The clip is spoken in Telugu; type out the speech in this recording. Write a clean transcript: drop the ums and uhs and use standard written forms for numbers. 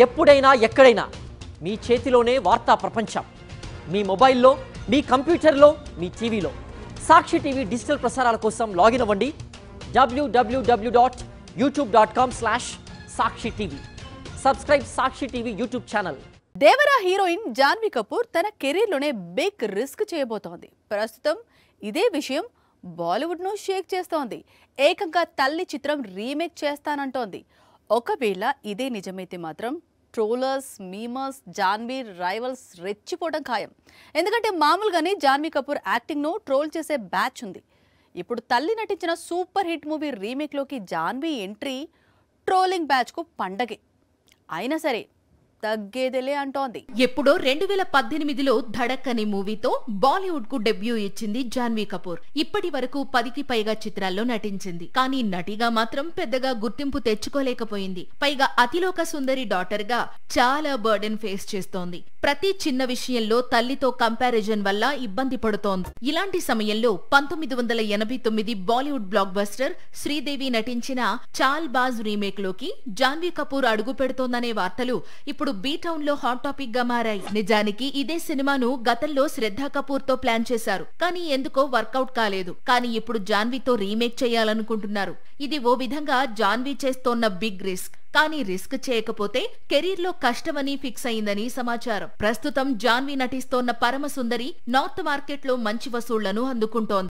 ఎప్పుడైనా ఎక్కడైనా మీ చేతిలోనే వార్తా ప్రపంచం. మీ మొబైల్లో, మీ కంప్యూటర్లో, మీ టీవీలో. సాక్షి టీవీ డిజిటల్ ప్రసారాల కోసం లాగిన్ అవ్వండి www.youtube.com/సాక్షి TV. Subscribe Sakshi TV YouTube channel. Devara heroine Janhvi Kapoor తన కెరీర్లోనే బిగ్ రిస్క్ చేయబోతోంది. ప్రస్తుతం ఇదే విషయం బాలీవుడ్ను షేక్ చేస్తోంది. ఏకంగా తల్లి చిత్రం రీమేక్ చేస్తానంటోంది. ఒకవేళ ఇదే నిజమైతే మాత్రం ట్రోలర్స్, మీమర్స్, జాన్వీ రైవల్స్ రెచ్చిపోవడం ఖాయం. ఎందుకంటే మామూలుగానే జాన్వీ కపూర్ యాక్టింగ్ను ట్రోల్ చేసే బ్యాచ్ ఉంది. ఇప్పుడు తల్లి నటించిన సూపర్ హిట్ మూవీ రీమేక్లోకి జాన్వీ ఎంట్రీ ట్రోలింగ్ బ్యాచ్కు పండగే. అయినా సరే తగ్గేదేలే అంటోంది. ఎప్పుడో 2018లో ధడక్ అనే మూవీతో బాలీవుడ్ కు డెబ్యూ ఇచ్చింది జాన్వీ కపూర్. ఇప్పటి వరకు 10కి పైగా చిత్రాల్లో నటించింది. కానీ నటిగా మాత్రం పెద్దగా గుర్తింపు తెచ్చుకోలేకపోయింది. పైగా అతిలోక సుందరి డాటర్ గా చాలా బర్డెన్ ఫేస్ చేస్తోంది. ప్రతి చిన్న విషయంలో తల్లితో కంపారిజన్ వల్ల ఇబ్బంది పడుతోంది. ఇలాంటి సమయంలో 1989 బాలీవుడ్ బ్లాక్ బస్టర్ శ్రీదేవి నటించిన చాల్ బాజ్ రీమేక్ లోకి జాన్వీ కపూర్ అడుగు పెడుతోందనే వార్తలు ఇప్పుడు బీ టౌన్ లో హాట్ టాపిక్ గా మారాయి. నిజానికి ఇదే సినిమాను గతంలో శ్రద్ధా కపూర్ తో ప్లాన్ చేశారు. కానీ ఎందుకో వర్కౌట్ కాలేదు. కానీ ఇప్పుడు జాన్వీతో రీమేక్ చేయాలనుకుంటున్నారు. ఇది ఓ విధంగా జాన్వీ చేస్తోన్న బిగ్ రిస్క్. కానీ రిస్క్ చేయకపోతే కెరీర్ లో కష్టమని ఫిక్స్ అయిందని సమాచారం. ప్రస్తుతం జాన్వీ నటిస్తోన్న పరమ సుందరి నార్త్ మార్కెట్ లో మంచి వసూళ్లను అందుకుంటోంది.